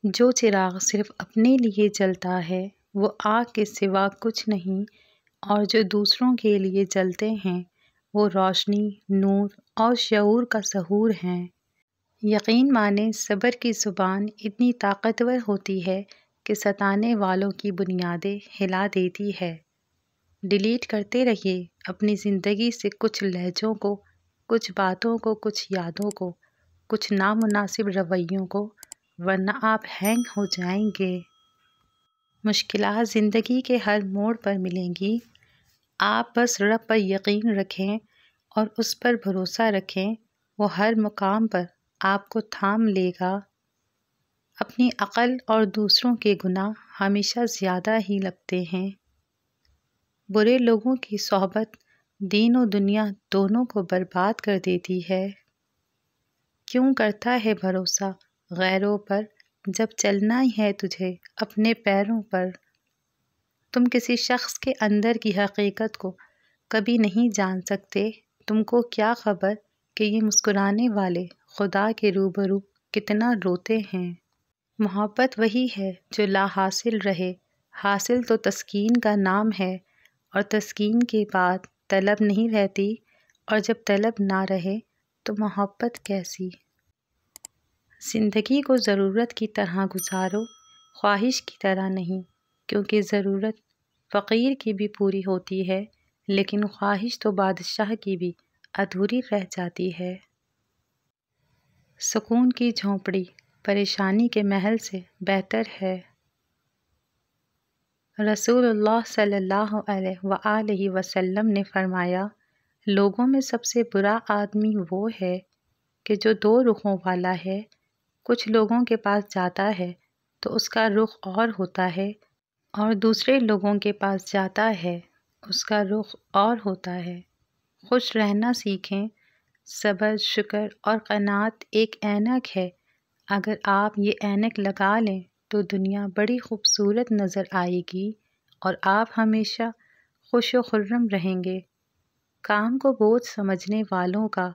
جو چراغ صرف اپنے لیے جلتا ہے وہ آگ کے سوا کچھ نہیں، اور جو دوسروں کے لیے جلتے ہیں وہ روشنی، نور اور شعور کا ظہور ہیں۔ یقین مانیں، صبر کی زبان اتنی طاقتور ہوتی ہے کہ ستانے والوں کی بنیادیں ہلا دیتی ہے۔ ڈیلیٹ کرتے رہیے اپنی زندگی سے کچھ لہجوں کو، کچھ باتوں کو، کچھ یادوں کو، کچھ نامناسب رویوں کو، ورنہ آپ ہینگ ہو جائیں گے۔ مشکلات زندگی کے ہر موڑ پر ملیں گی، آپ بس رب پر یقین رکھیں اور اس پر بھروسہ رکھیں، وہ ہر مقام پر آپ کو تھام لے گا۔ اپنی عقل اور دوسروں کے گناہ ہمیشہ زیادہ ہی لگتے ہیں۔ برے لوگوں کی صحبت دین و دنیا دونوں کو برباد کر دیتی ہے۔ کیوں کرتا ہے بھروسہ غیروں پر جب چلنا ہی ہے تجھے اپنے پیروں پر؟ تم کسی شخص کے اندر کی حقیقت کو کبھی نہیں جان سکتے، تم کو کیا خبر کہ یہ مسکرانے والے خدا کے روبرو کتنا روتے ہیں۔ محبت وہی ہے جو لا حاصل رہے، حاصل تو تسکین کا نام ہے، اور تسکین کے بعد طلب نہیں رہتی، اور جب طلب نہ رہے تو محبت کیسی؟ زندگی کو ضرورت کی طرح گزارو، خواہش کی طرح نہیں، کیونکہ ضرورت فقیر کی بھی پوری ہوتی ہے، لیکن خواہش تو بادشاہ کی بھی ادھوری رہ جاتی ہے۔ سکون کی جھونپڑی پریشانی کے محل سے بہتر ہے۔ رسول اللہ صلی اللہ علیہ وآلہ وسلم نے فرمایا، لوگوں میں سب سے برا آدمی وہ ہے کہ جو دو رخوں والا ہے۔ کچھ لوگوں کے پاس جاتا ہے تو اس کا رخ اور ہوتا ہے، اور دوسرے لوگوں کے پاس جاتا ہے اس کا رخ اور ہوتا ہے۔ خوش رہنا سیکھیں۔ صبر، شکر اور قناعت ایک اینک ہے، اگر آپ یہ اینک لگا لیں تو دنیا بڑی خوبصورت نظر آئے گی اور آپ ہمیشہ خوش و خرم رہیں گے۔ کام کو بوجھ سمجھنے والوں کا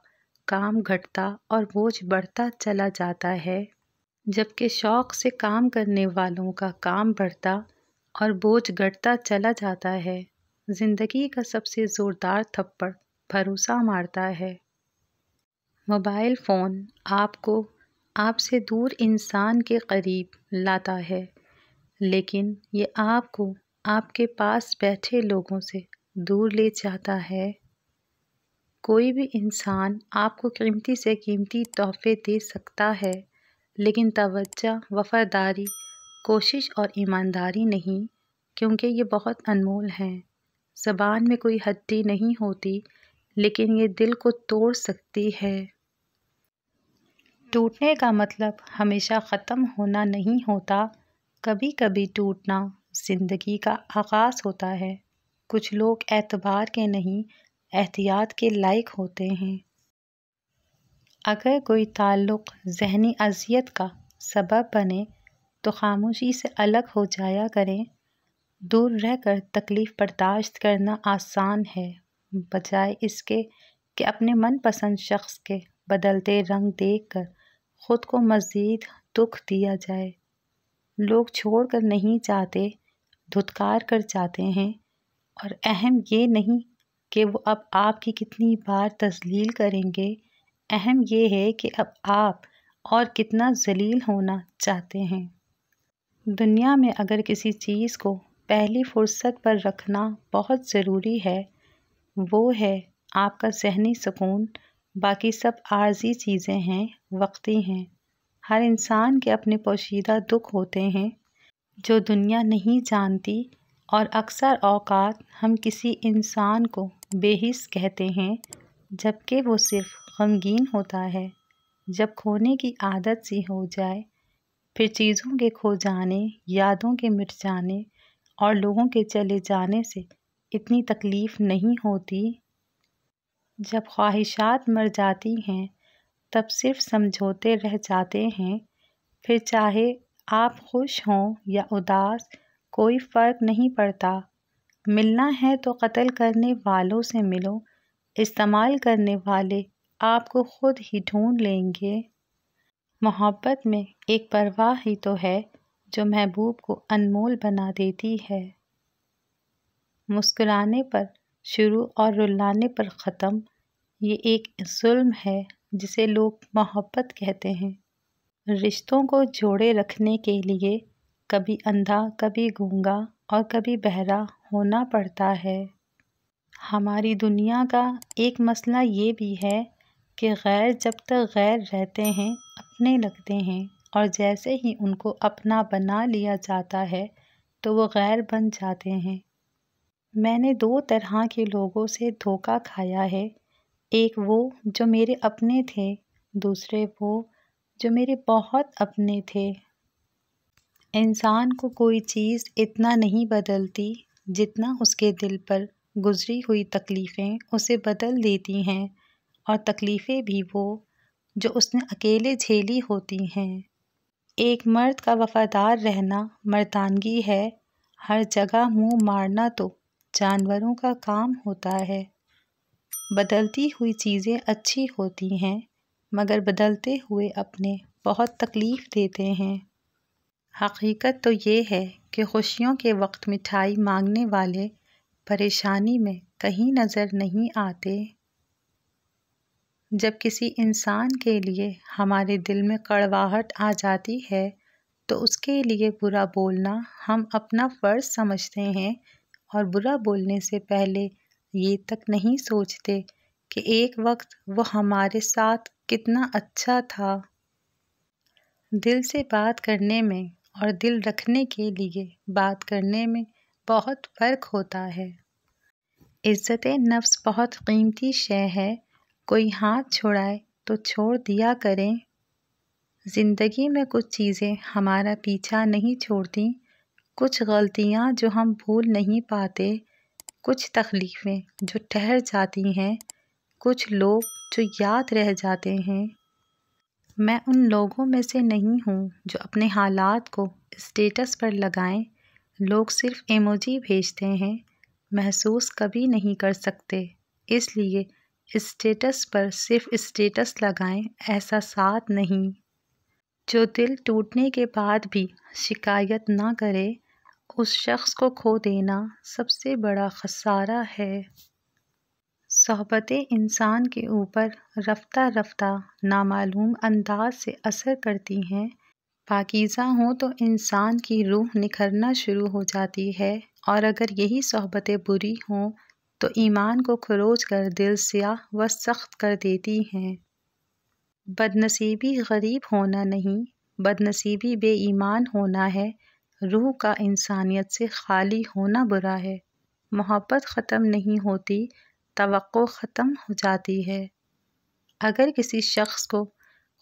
کام گھٹتا اور بوجھ بڑھتا چلا جاتا ہے، جبکہ شوق سے کام کرنے والوں کا کام بڑھتا اور بوجھ گھٹتا چلا جاتا ہے۔ زندگی کا سب سے زوردار تھپڑ بھروسہ مارتا ہے۔ موبائل فون آپ کو آپ سے دور انسان کے قریب لاتا ہے، لیکن یہ آپ کو آپ کے پاس بیٹھے لوگوں سے دور لے جاتا ہے۔ کوئی بھی انسان آپ کو قیمتی سے قیمتی تحفے دے سکتا ہے، لیکن توجہ، وفاداری، کوشش اور ایمانداری نہیں، کیونکہ یہ بہت انمول ہیں۔ زبان میں کوئی ہڈی نہیں ہوتی، لیکن یہ دل کو توڑ سکتی ہے۔ ٹوٹنے کا مطلب ہمیشہ ختم ہونا نہیں ہوتا، کبھی کبھی ٹوٹنا زندگی کا آغاز ہوتا ہے۔ کچھ لوگ اعتبار کے نہیں، احتیاط کے لائق ہوتے ہیں۔ اگر کوئی تعلق ذہنی اذیت کا سبب بنے تو خاموشی سے الگ ہو جایا کریں۔ دور رہ کر تکلیف برداشت کرنا آسان ہے، بجائے اس کے کہ اپنے من پسند شخص کے بدلتے رنگ دیکھ کر خود کو مزید دکھ دیا جائے۔ لوگ چھوڑ کر نہیں جاتے، دھتکار کر جاتے ہیں، اور اہم یہ نہیں کہ وہ اب آپ کی کتنی بار تذلیل کریں گے، اہم یہ ہے کہ اب آپ اور کتنا ذلیل ہونا چاہتے ہیں۔ دنیا میں اگر کسی چیز کو پہلی فرصت پر رکھنا بہت ضروری ہے، وہ ہے آپ کا ذہنی سکون، باقی سب عارضی چیزیں ہیں، وقتی ہیں۔ ہر انسان کے اپنے پوشیدہ دکھ ہوتے ہیں جو دنیا نہیں جانتی، اور اکثر اوقات ہم کسی انسان کو بے حس کہتے ہیں جبکہ وہ صرف غمگین ہوتا ہے۔ جب کھونے کی عادت سی ہو جائے، پھر چیزوں کے کھو جانے، یادوں کے مٹ جانے اور لوگوں کے چلے جانے سے اتنی تکلیف نہیں ہوتی۔ جب خواہشات مر جاتی ہیں تب صرف سمجھوتے رہ جاتے ہیں، پھر چاہے آپ خوش ہوں یا اداس کوئی فرق نہیں پڑتا۔ ملنا ہے تو قتل کرنے والوں سے ملو، استعمال کرنے والے آپ کو خود ہی ڈھونڈ لیں گے۔ محبت میں ایک پرواہ ہی تو ہے جو محبوب کو انمول بنا دیتی ہے۔ مسکرانے پر شروع اور رلانے پر ختم، یہ ایک ظلم ہے جسے لوگ محبت کہتے ہیں۔ رشتوں کو جوڑے رکھنے کے لیے کبھی اندھا، کبھی گونگا اور کبھی بہرا ہونا پڑتا ہے۔ ہماری دنیا کا ایک مسئلہ یہ بھی ہے کہ غیر جب تک غیر رہتے ہیں اپنے لگتے ہیں، اور جیسے ہی ان کو اپنا بنا لیا جاتا ہے تو وہ غیر بن جاتے ہیں۔ میں نے دو طرح کے لوگوں سے دھوکہ کھایا ہے، ایک وہ جو میرے اپنے تھے، دوسرے وہ جو میرے بہت اپنے تھے۔ انسان کو کوئی چیز اتنا نہیں بدلتی جتنا اس کے دل پر گزری ہوئی تکلیفیں اسے بدل دیتی ہیں، اور تکلیفیں بھی وہ جو اس نے اکیلے جھیلی ہوتی ہیں۔ ایک مرد کا وفادار رہنا مردانگی ہے، ہر جگہ منہ مارنا تو جانوروں کا کام ہوتا ہے۔ بدلتی ہوئی چیزیں اچھی ہوتی ہیں، مگر بدلتے ہوئے اپنے بہت تکلیف دیتے ہیں۔ حقیقت تو یہ ہے کہ خوشیوں کے وقت مٹھائی مانگنے والے پریشانی میں کہیں نظر نہیں آتے۔ جب کسی انسان کے لیے ہمارے دل میں کڑواہٹ آ جاتی ہے تو اس کے لیے برا بولنا ہم اپنا فرض سمجھتے ہیں، اور برا بولنے سے پہلے یہ تک نہیں سوچتے کہ ایک وقت وہ ہمارے ساتھ کتنا اچھا تھا۔ دل سے بات کرنے میں اور دل رکھنے کے لیے بات کرنے میں بہت فرق ہوتا ہے۔ عزت نفس بہت قیمتی شے ہے، کوئی ہاتھ چھڑائے تو چھوڑ دیا کریں۔ زندگی میں کچھ چیزیں ہمارا پیچھا نہیں چھوڑتیں، کچھ غلطیاں جو ہم بھول نہیں پاتے، کچھ تکلیفیں جو ٹھہر جاتی ہیں، کچھ لوگ جو یاد رہ جاتے ہیں۔ میں ان لوگوں میں سے نہیں ہوں جو اپنے حالات کو اسٹیٹس پر لگائیں۔ لوگ صرف ایموجی بھیجتے ہیں، محسوس کبھی نہیں کر سکتے، اس لیے اسٹیٹس پر صرف اسٹیٹس لگائیں، احساسات نہیں۔ جو دل ٹوٹنے کے بعد بھی شکایت نہ کرے، اس شخص کو کھو دینا سب سے بڑا خسارہ ہے۔ صحبتیں انسان کے اوپر رفتہ رفتہ نامعلوم انداز سے اثر کرتی ہیں۔ پاکیزہ ہوں تو انسان کی روح نکھرنا شروع ہو جاتی ہے، اور اگر یہی صحبتیں بری ہوں تو ایمان کو خروچ کر دل سیاہ و سخت کر دیتی ہیں۔ بدنصیبی غریب ہونا نہیں، بدنصیبی بے ایمان ہونا ہے، روح کا انسانیت سے خالی ہونا برا ہے۔ محبت ختم نہیں ہوتی، توقع ختم ہو جاتی ہے۔ اگر کسی شخص کو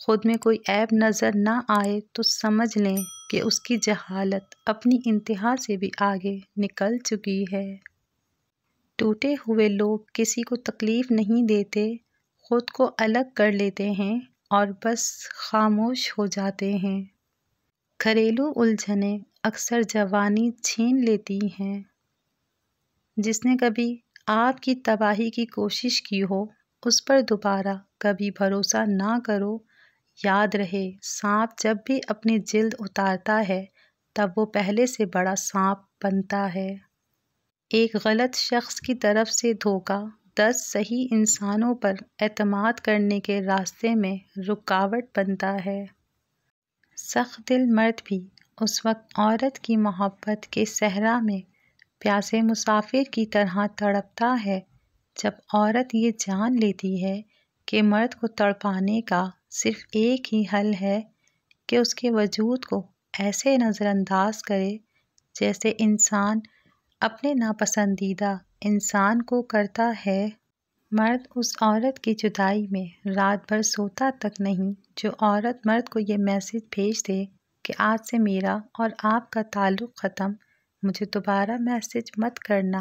خود میں کوئی عیب نظر نہ آئے تو سمجھ لیں کہ اس کی جہالت اپنی انتہا سے بھی آگے نکل چکی ہے۔ ٹوٹے ہوئے لوگ کسی کو تکلیف نہیں دیتے، خود کو الگ کر لیتے ہیں اور بس خاموش ہو جاتے ہیں۔ گھریلو الجھنیں اکثر جوانی چھین لیتی ہیں۔ جس نے کبھی آپ کی تباہی کی کوشش کی ہو، اس پر دوبارہ کبھی بھروسہ نہ کرو۔ یاد رہے، سانپ جب بھی اپنی جلد اتارتا ہے تب وہ پہلے سے بڑا سانپ بنتا ہے۔ ایک غلط شخص کی طرف سے دھوکہ 10 صحیح انسانوں پر اعتماد کرنے کے راستے میں رکاوٹ بنتا ہے۔ سخت دل مرد بھی اس وقت عورت کی محبت کے صحرا میں پیاسے مسافر کی طرح تڑپتا ہے جب عورت یہ جان لیتی ہے کہ مرد کو تڑپانے کا صرف ایک ہی حل ہے کہ اس کے وجود کو ایسے نظر انداز کرے جیسے انسان اپنے ناپسندیدہ انسان کو کرتا ہے۔ مرد اس عورت کی جدائی میں رات بھر سوتا تک نہیں جو عورت مرد کو یہ میسج بھیج دے کہ آج سے میرا اور آپ کا تعلق ختم، مجھے دوبارہ میسج مت کرنا۔